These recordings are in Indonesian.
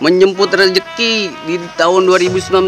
menjemput rezeki di tahun 2019.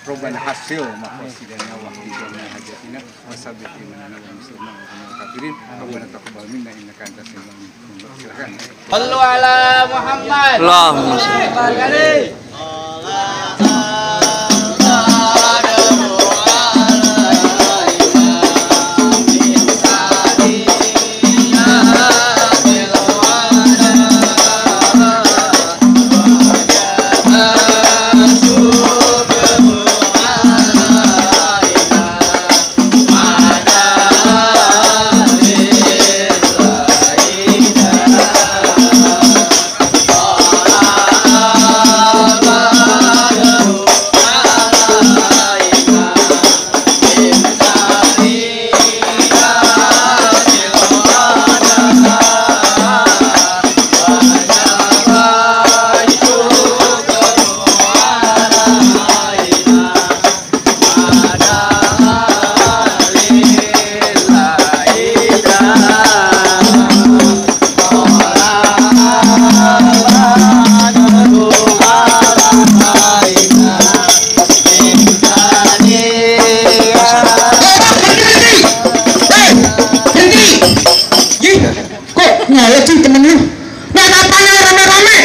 Perubahan hasil makasidannya waktu jamnya hajatina wasabiti manana wa muslimin wa kafirin rabbana taqabbal minna innaka antas samiul alim. Silakan. Sallu ala Muhammad. Allahumma sholli. Nyala sih temen lu. Nah apanya rame-rame?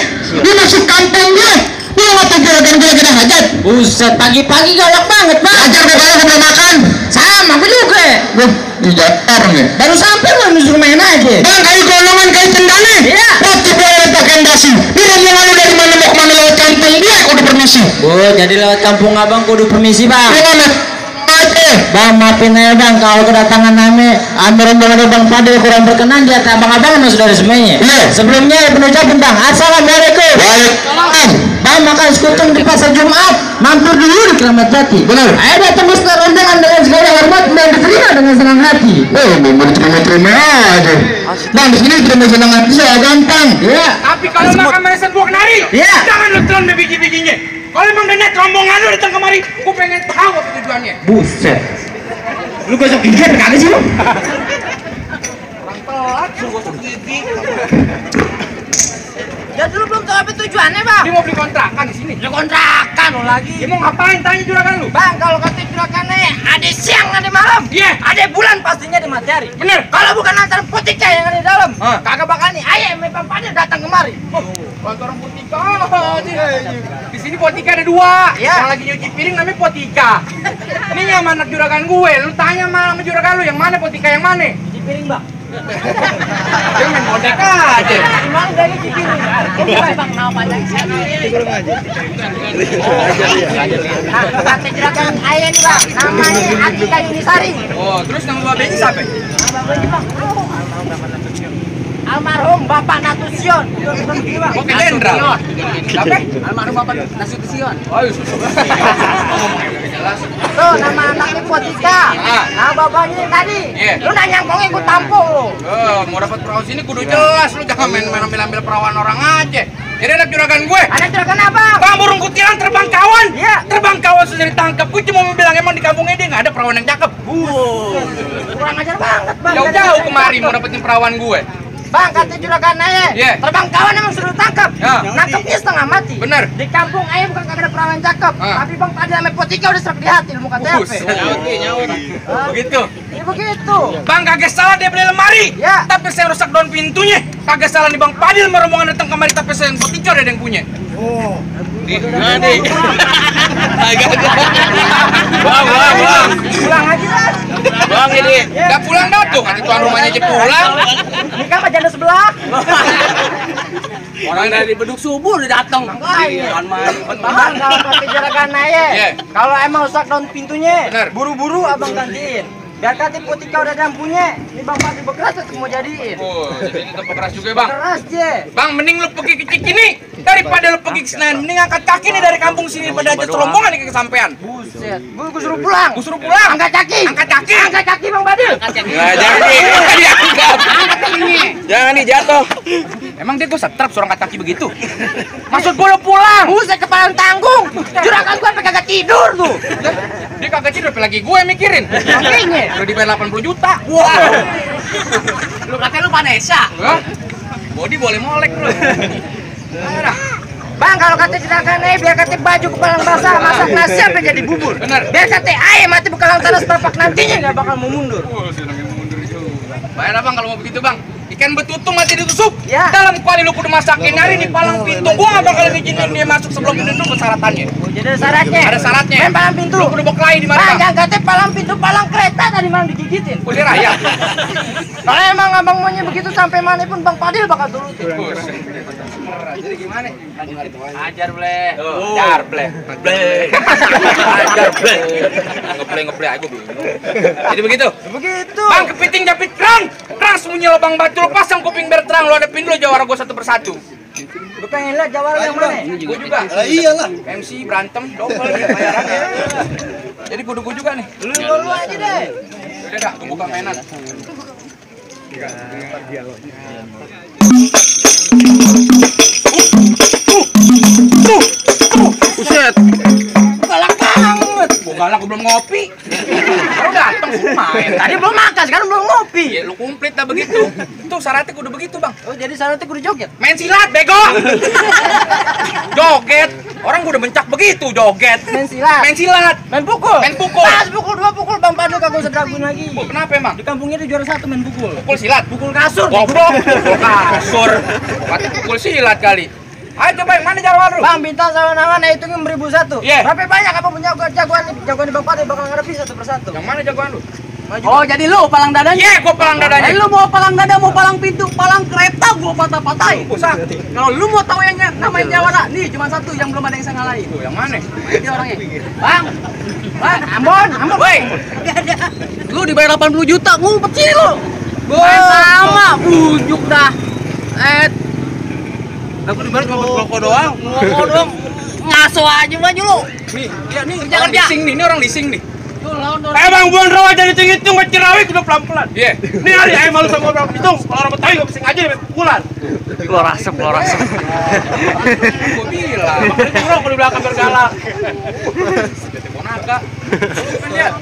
Lu masuk kampung gue. Lu ngapa juragan gue lagi hajat? Buset, pagi-pagi galak banget, Bang. Ajar gue kalau udah makan. Sama, aku juga. Gue tidak orang ya. Baru sampai lu disuruh main aja. Bang, kayu golongan kayu cendane. Iya. Waktu gue letakkan dasi. Lu rombongan lu dari mana mau kemana lewat kampung gue? Kudu permisi. Jadi lewat kampung abang kudu permisi, Bang. Gimana? Aja. Bang, maafin aja Bang, kalau kedatangan kami rombongan Bang Fadil kurang berkenan di atas abang-abang memang sudah semuanya. Iya. Sebelumnya penutupan Bang, assalamualaikum. Waalaikumsalam. Bang makan sekutung di pasar Jumat, mampir dulu di Keramat Jati. Benar. Ayo datang ke rombongan dengan segala hormat dan diterima dengan senang hati. Mau diterima-terima aja. Bang, di sini terima senang hati saya gampang. Iya. Tapi kalau makan manisan buah kenari, Iya. jangan lu telan biji-bijinya. Kalau emang udah niat rombongan lu datang kemari, gua pengen tahu apa tujuannya. Buset. Lu gosok gigi apa kagak sih lu? Orang telat, suruh gosok gigi. Ya dulu belum tahu apa tujuannya, Bang. Dia mau beli kontrakan di sini. Ya kontrakan lo lagi. Dia mau ngapain tanya juragan lu? Bang, kalau kata juragannya ada siang, ada malam. Iya. Ada bulan pastinya di matahari. Bener. Kalau bukan antar putika yang ada di dalam, Hah? kagak bakal nih ayam Bang Fadil datang kemari. Kantor Potika aja. Di sini Potika ada dua. Ya. Yang lagi nyuci piring namanya Potika. Ini yang mana juragan gue? Lu tanya sama juragan lu yang mana Potika yang mana? Cuci piring, Bang. Dia main modek aja. Gimana dari cuci piring? Ini Bang, nama panjang siapa? Nah, kata juragan ayah nih, Bang. Namanya Atika Yunisari. Oh, terus nama babenya siapa? Nama Bang, Bang. Almarhum Bapak Natusion. Oke, Dendra. Siapa? Almarhum Bapak Natusion. Oh, ngomongnya jelas. Tuh, nama anaknya Potika. Ah. Nah, bapaknya tadi. Iya. Lu nanya ngomongnya gue tampung lu. Mau dapat perahu sini kudu jelas, lu jangan main ambil perawan orang aja. Jadi anak juragan gue. Ada juragan apa? Bang burung kutilan terbang kawan. Iya. Terbang kawan sudah ditangkap. Gue cuma mau bilang emang di kampungnya dia nggak ada perawan yang cakep. Kurang ajar banget, Bang. Jauh-jauh kemari mau dapetin perawan gue. Bang, kata juragan ayah. Iya. Terbang kawan emang suruh tangkap. Ya. Nangkepnya setengah mati. Bener. Di kampung ayah bukan kagak ada perawan cakep. Ah. Tapi Bang tadi sama Potika udah serak di hati lu muka TP. Begitu. Ya begitu. Bang kagak salah dia beli lemari. Ya. Tapi saya rusak daun pintunya. Kagak salah nih Bang Fadil merombongan datang kemari tapi saya yang Potika ada yang punya. Nah nih. Bang. Pulang aja lah. Bang ini. Gak pulang dah tuh. Kan tuan rumahnya aja pulang. Ini kan janda sebelah. Orang dari beduk subuh udah datang. Bang, kalau kata juragan ayah. Iya. Kalau emang rusak daun pintunya, Bener. buru-buru abang gantiin. Biar kata putih kau udah punya. Ini Bang Padi bekeras tetap mau jadiin. Oh, jadi ini tempat keras juga ya, Bang. Keras je. Bang, mending lu pergi ke Cikini daripada lu pergi ke Senayan. Mending angkat kaki nih dari kampung sini pada aja serombongan nih kesampean. Buset. Gue suruh pulang. Gua suruh pulang. Angkat kaki. Angkat kaki. Angkat kaki Bang Badil. Nah, jangan diangkat. Jangan nih jatuh. Emang dia gue setrap suruh angkat kaki begitu? Maksud gue lu pulang. Buset kepala tanggung. Juragan gue sampai kagak tidur tuh. Dia kagak tidur, lagi gue yang mikirin. Makanya. Udah dibayar 80 juta. Wah. Lu katanya lu Vanessa. Hah? Body boleh molek lu. Ayo dah. Bang, kalau kata juragan biar kata baju kepalang basah, masak nasi sampai jadi bubur. Bener. Biar kata ayam mati bekalang tanah setapak nantinya nggak bakal mau mundur. Oh, senangnya mundur juga. Bayar Bang kalau mau begitu, Bang. Ikan betutung mati ditusuk. Ya. Dalam kuali lu kudu masakin hari di palang pintu. Gua nggak bakal ngizinin dia masuk sebelum itu dulu persyaratannya. Oh, jadi ada syaratnya. Ada syaratnya. Main palang pintu. Lu kudu beklai di Bang, mana? jangan kata palang pintu, palang kereta tadi malam digigitin. Kulir ayam. Kalau emang abang maunya begitu sampai mana pun Bang Padil bakal turutin. Jadi gimana? Ajar bleh. Ajar bleh. Ajar bleh. Ngeplay aku bingung. Jadi begitu. Begitu. Bang, kepiting japit kerang. Kerang sembunyi lubang batu, lu pasang kuping biar terang, lu hadapin dulu jawara gua satu persatu. Gue pengen lihat jawara yang mana. Gua juga. Iyalah. MC berantem double ya bayarannya. Jadi kudu gua juga nih. Lu aja deh. Udah dah, tunggu Kang Menan. Buset. Galak banget. Gua galak, gua belum ngopi. Baru datang main. Tadi belum makan, sekarang belum ngopi. Ya lu komplit dah begitu. Tuh syaratnya kudu begitu, Bang. Oh, jadi syaratnya kudu joget. Main silat, bego. Joget. Orang gua udah mencak begitu, joget. Main silat. Main silat. Main pukul. Main pukul. Pas pukul 2 pukul Bang Padil kagak usah dragun lagi. Oh, kenapa emang? Di kampungnya dia juara 1 main pukul. Pukul silat. Pukul kasur. Goblok, pukul kasur. Mati pukul silat kali. Ayo coba yang mana jawaban lu? Bang, bintang sama nama hitungnya 1001. Iya. Berapa banyak apa punya jagoan di Bang Padil bakal ngerepi satu persatu. Yang mana jagoan lu? Oh, jadi lu palang dadanya? Iya, gua palang dadanya. Lu mau palang dada, mau palang pintu, palang kereta, gua patah-patahin. Oh, sakti. Kalau lu mau tahu yang namanya jawara, nih cuma satu yang belum ada yang saya ngalahin. Tuh, yang mana? Ini orangnya. Bang, Ambon, Woi, lu dibayar 80 juta, ngumpet sini lu. Main sama, bujuk dah. aku dibayar cuma buat rokok doang. Ngomong dong, ngaso aja baju lu. Nih, iya nih, Kerja, orang kerja. leasing nih, ini orang leasing nih. Tuh, lawan dong. Bang, buan rawa jadi hitung ngejerawik udah pelan-pelan. Iya. Ini hari ayam malu sama orang hitung, kalau orang Betawi gak bisa ngaji sampai pukulan. Keluar asap. Gua bilang. Makanya rokok di belakang biar galak. Jadi bonaka. Coba lihat.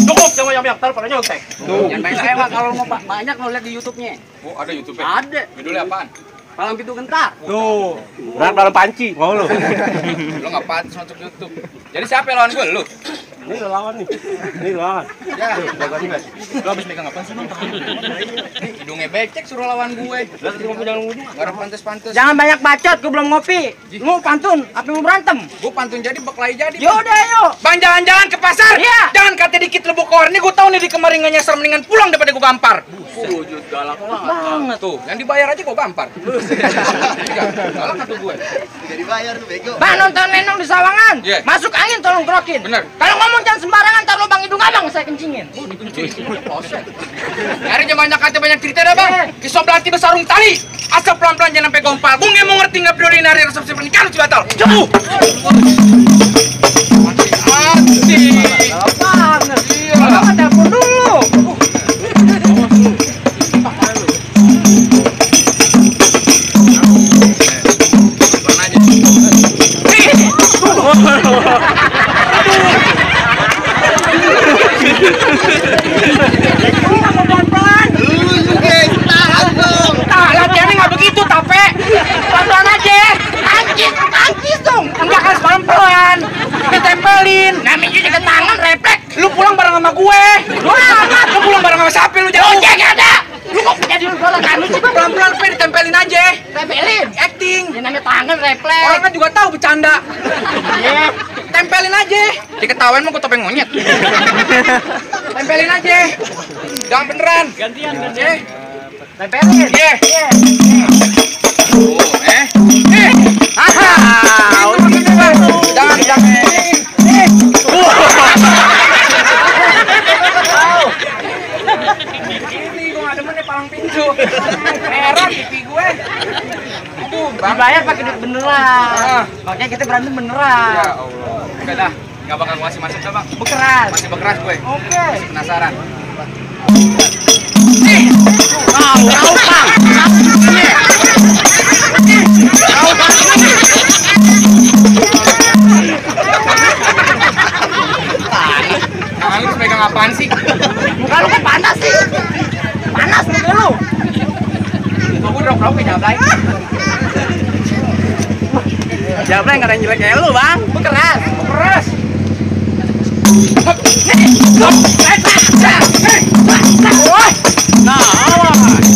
Cukup sama yang taruh pada nyontek. Yang main saya mah kalau mau banyak lo lihat di YouTube-nya. Oh, ada YouTube-nya. Ada. Judulnya apaan? Palang pintu gentar. Tuh, berat dalam panci, mau lu. Lo nggak pantas masuk YouTube. Jadi siapa yang lawan gue? Lu? Ini lo lawan nih, ini lawan. Ya, jagoan gue. Lo habis megang apaan sih, Bang? Hidungnya becek suruh lawan gue. Lihat di mobil jangan ngudi. Nggak ada pantes-pantes. jangan banyak bacot, gue belum ngopi. Mau pantun, apa mau berantem? Gue pantun jadi, beklai jadi. Yaudah, yuk. Bang, jalan-jalan ke pasar. Iya. Jangan kata dikit lebuk kor. Ini gue tahu nih di kemarin nggak nyasar, mendingan pulang daripada gue gampar. Galak Banget. Tuh, yang dibayar aja gue gampar. Galak atau gue? Bang, nonton Lenong di Sawangan. Iya. Masuk angin tolong kerokin. Bener. Kalau ngomong jangan sembarangan, tar lubang hidung abang saya kencingin. Nyari jangan banyak kata banyak cerita dah, Bang. Kisah belati bersarung tali. Asal pelan-pelan jangan sampai gompal. Bung yang mau ngerti nggak peduli nari resepsi pernikahan harus batal. Jauh. Asik. Banget. Iya. Abang telepon dulu. Nah, latihannya nggak begitu, tape. Pelan-pelan aja. Angkis dong. Enggak kan pelan-pelan. Ditempelin. Namanya juga tangan refleks. Lu pulang bareng sama gue. Lu pulang bareng sama siapa lu jauh? Ojek ada. Lu kok jadi golak anu sih, Bang? Pelan-pelan, Pe, ditempelin aja. Tempelin. Acting. Ya namanya tangan refleks. Orang kan juga tahu bercanda. Iya. Tempelin aja. Diketawain mau gue topeng monyet. Tempelin aja. Jangan beneran. Gantian. Tempelin. Iya. Udah gini, Bang. Jangan. Ini gue nggak demen nih palang pintu. Merah pipi gue. Aduh, Bang. Dibayar pakai duit beneran. Makanya kita berantem beneran. Ya Allah. Udah dah, nggak bakal gue kasih masuk dah, Bang. Bekeras. Masih bekeras gue. Oke. Masih penasaran. Tangan lu pegang apaan sih? Muka lu kan panas sih. Panas muka lu. Gue drop-drop ke Jablay. Jablay nggak ada yang jelek kayak lu, Bang. Bekeras. Keras. Nah, awas.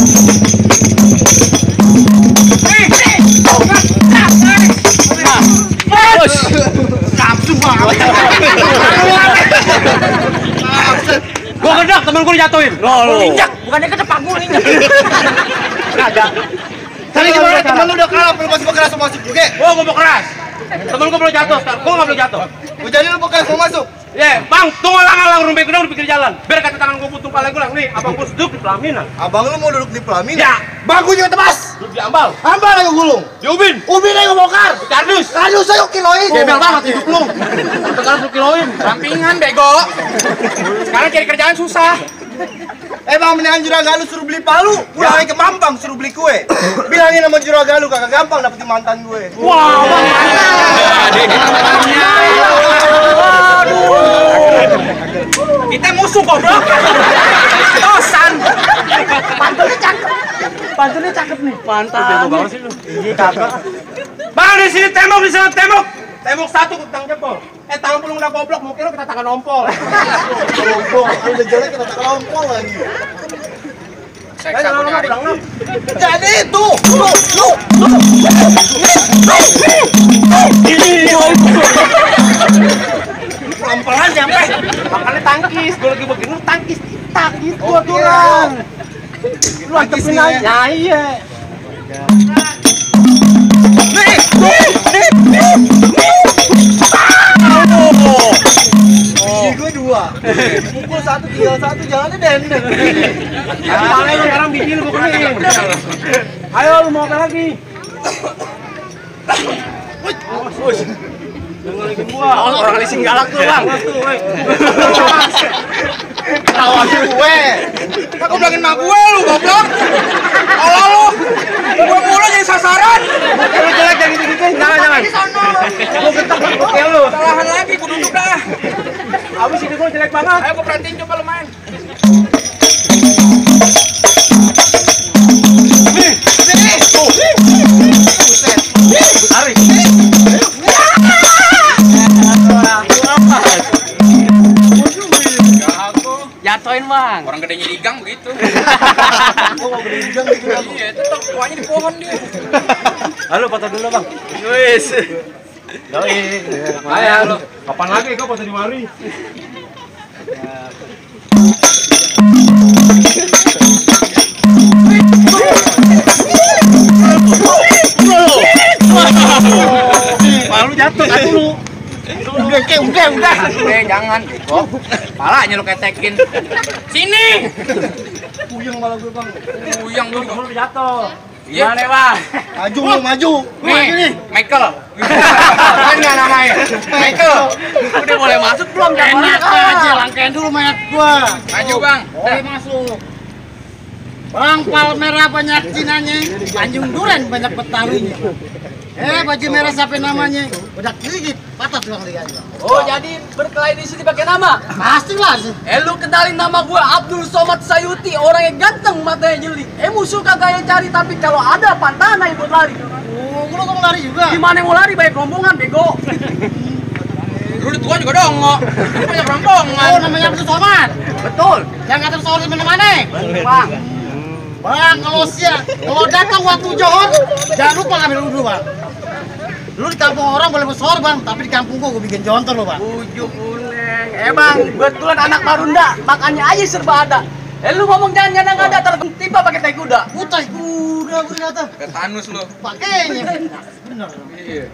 Bos. Kapsu banget. Gua kedak temen gua dijatuhin. Lu Injak, bukannya ke depan gua injak. kagak. Tadi gimana temen lu udah kalah, lu masih bekeras mau masuk juga? Gua mau keras. Temen gua belum jatuh, gua nggak belum jatuh. Gua jadi lu bekeras mau masuk. Ya, Bang, tunggu lang rumah gedung di pinggir jalan. Biar kata tangan gua putung pala gua lang nih, abang gua duduk di pelaminan. Abang lu mau duduk di pelaminan? Ya, Bangku juga tebas. duduk di ambal. Ambal ayo gulung. Di ubin. Ubin ayo bongkar. Kardus. Kardus ayo kiloin. Gebel banget hidup lu. Sekarang lu kiloin. Sampingan bego. Sekarang cari kerjaan susah. Bang, mendingan juragan lu suruh beli palu. Pulang lagi ke Mampang suruh beli kue. Bilangin sama juragan lu kagak gampang dapetin mantan gue. Wah, Bang. Kita musuh goblok. Tosan. Pantunnya cakep nih. Mantap. Bego banget sih lu. Iya cakep. Bang, di sini tembok, di sana tembok. Tembok satu kutang jempol. Tangan pulung udah goblok, mau kira kita tangan ompol. Goblok, udah jelek kita tak lompol lagi. Seksa gue nyari. Jadi itu. Pelan-pelan sampai. Makanya tangkis, gue lagi begini lu tangkis. Tak gitu aturan. Lu antepin aja. Ya iya. Gigi gue 2. Pukul 1, tinggal 1, jalannya dendeng. Paling lu sekarang biji lu bukerin. Ayo lu mau apa lagi? Dengerin gua. Orang leasing galak tuh, Bang. Tawasin gue. Aku bilangin mak gue lu goblok. Allah lu. Gue mulu jadi sasaran. Lu jelek jadi gitu. Jangan. Lu getak oke lu. Salahan lagi, gue duduk dah. Abis ini gua jelek banget. Ayo gue perhatiin coba lu main. Jatuhin, Bang. Orang gedenya di gang begitu. Gue mau beli juga gitu. Iya, tetap kuahnya di pohon dia. Halo, foto dulu, Bang. Wis. Doi. Ayo, kapan lagi kau foto di mari? Malu jatuh lu. Udah. Jangan, bego. Palanya lu ketekin. Sini. Puyeng malah gue bang. Puyang lu. Lu jatuh. Iya. Gimana, Bang? Maju lu maju. Nih, Michael. Kan nggak namanya. Michael. Udah boleh masuk belum? Enak aja, langkain dulu mayat gua. Maju, Bang. Boleh masuk. Bang, Palmerah banyak cinanya, Tanjung Duren banyak betawinya. Baju merah siapa namanya? Udah gigit, patah tulang liga. Oh, jadi berkelahi di sini pakai nama? Pastilah sih. Lu kenalin nama gue Abdul Somad Sayuti, orang yang ganteng, matanya jeli. Musuh kagak yang cari, tapi kalau ada pantangan buat lari. Oh, lu mau lari juga? Gimana mau lari, banyak rombongan, bego. Lu tua juga dongo. Ini banyak rombongan. Oh, namanya Abdul Somad. Betul. Yang kata soal di mana-mana. Bang, Bang, kalau datang waktu Johor, jangan lupa ngambil dulu, Bang. Lu di kampung orang boleh bersohor, Bang, tapi di kampung gua bikin jontor lo, Bang. ujuk uneng. Bang, kebetulan anak Marunda, makannya aja serba ada. Lu ngomong jangan ada, tertiba pakai tai kuda. guru kata. Tetanus lo. Pakainya. Benar. Iya.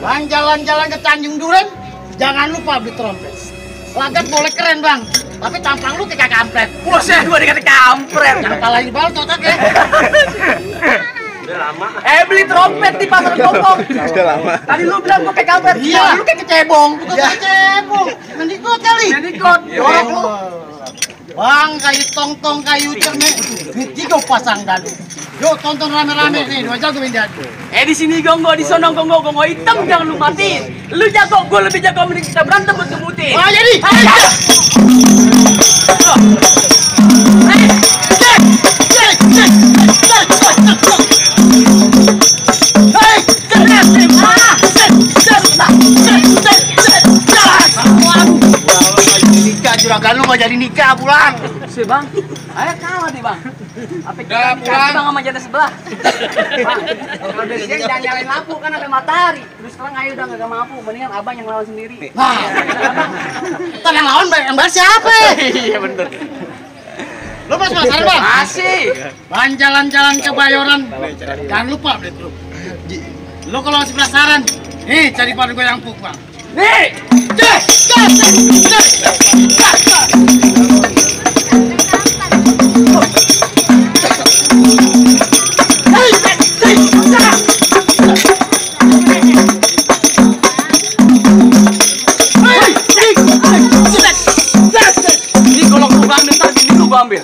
Bang jalan-jalan ke Tanjung Duren, jangan lupa beli trompet. Lagat boleh keren bang, tapi tampang lu kayak kampret. Buset, gua dikata kampret. Jangan palahin balto tak ya. Udah lama. Beli trompet di pasar Gopong. Udah lama. Tadi lu bilang gua kayak kampret. Iya. Lu kayak kecebong. Bukan kecebong, mendikot kali. Mendikot. Dorong lu. Bang, kayu tong-tong, kayu cermek, tiga pasang dadu. Yuk tonton rame-rame nih, 2 jago main dadu. Di sini gongo, di sono gongo, gongo hitam jangan lu matiin. Lu jago, gua lebih jago mending kita berantem buat kemutin. Wah jadi. Nikah juragan lu mau jadi nikah pulang. Si bang, ayo kalah nih bang. Apa kita Udah, pulang. bang sama janda sebelah? Bang, kalau dari sini jangan nyalain lampu kan ada matahari. Terus terang ayo udah nggak mampu, mendingan abang yang lawan sendiri. Nah, ntar yang lawan yang bahas siapa? Iya bener. Lu mas penasaran bang? Masih. Bang jalan-jalan ke Bayoran, jangan lupa beli truk. Lu kalau masih penasaran, nih cari padu gue yang puk bang. Nih, ini kalau gua ambil ntar bini lu gua ambil.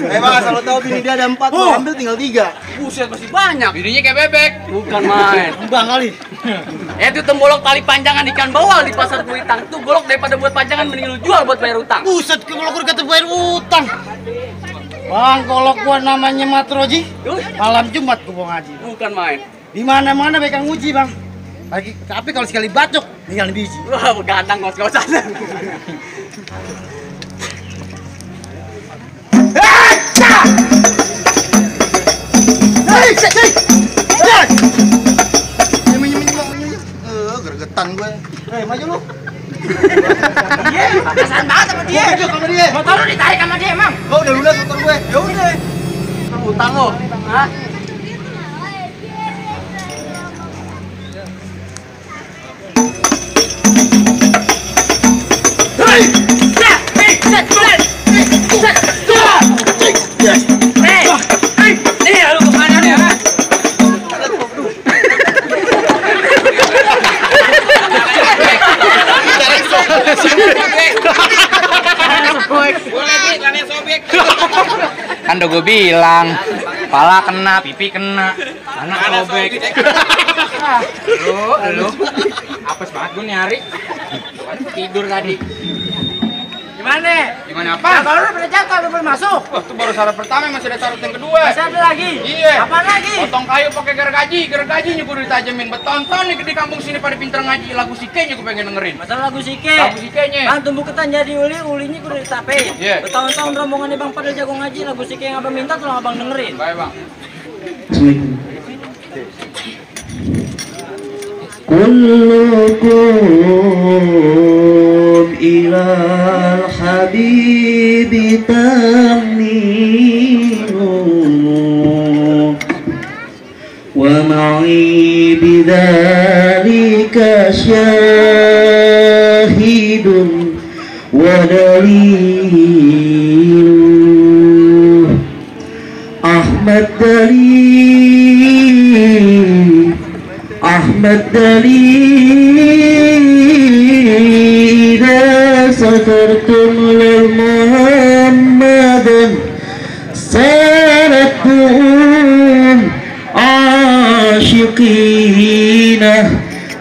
Bang, asal lo tahu bini dia ada 4, lo ambil tinggal 3. Buset masih banyak. Bininya kayak bebek. Bukan main. Bang kali. Itu tembolok tali panjangan ikan bawal di pasar Kuitang. Itu golok daripada buat panjangan mending lu jual buat bayar utang. Buset, kalau gue kata bayar utang. Bang, kalau gua namanya Matroji, malam Jumat gua mau ngaji. Bukan main. Di mana-mana mereka nguji bang. Tapi kalau sekali bacok, tinggal biji. Wah, begadang ngos-ngosan. Gergetan gue. Maju lu. Iya, pakesan banget sama dia. Sama dia. Motor lu ditarik sama dia, Emang. Gua udah lunas motor gue. Ya udah. Utang lo. Hah? Kan udah gue bilang, kepala kena, pipi kena, anak robek. Lu, apes banget gue nyari. Tidur tadi. Gimana? Gimana apa? Kalau lu udah jatuh, lu belum masuk. Wah, itu baru syarat pertama, masih ada syarat yang kedua. Masih ada lagi? Iya. Apa lagi? Potong kayu pakai gergajinya gue ditajamin. Betonton nih di kampung sini pada pinter ngaji lagu sikenya gue pengen dengerin. Masalah lagu sike. Lagu sikenya. Bang tumbuh ketan jadi uli, ulinya kudu ditape. Iya. Bertahun-tahun rombongannya Bang pada jago ngaji, lagu sike yang abang minta tolong abang dengerin. Baik, Bang. Kullukum ilal habibi tamnimu wa ma'i bidzalika syahidun wa dalilu Ahmad dalil idza satartum lil muhammadan saratum ashiqina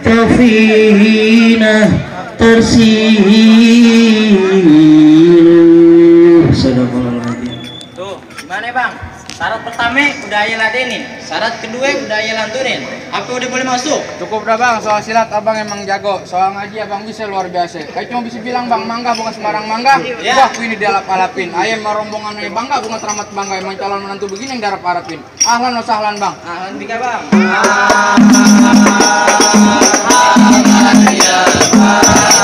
tafina tersilu. Sadaqallahul Tuh, gimana Bang? Syarat pertama udah ayah ladenin, syarat kedua udah ayah lantunin. Apa udah boleh masuk? Cukup dah Bang, soal silat abang emang jago. Soal ngaji abang bisa luar biasa. Kayak cuma bisa bilang Bang mangga bukan sembarang mangga. Wah, ini dialap-alapin. Ayam rombongan ayam bangga bukan teramat bangga. Emang calon menantu begini yang diharap-harapin. Ahlan wa sahlan Bang. Ahlan bika Bang. Ahlan ya Bang.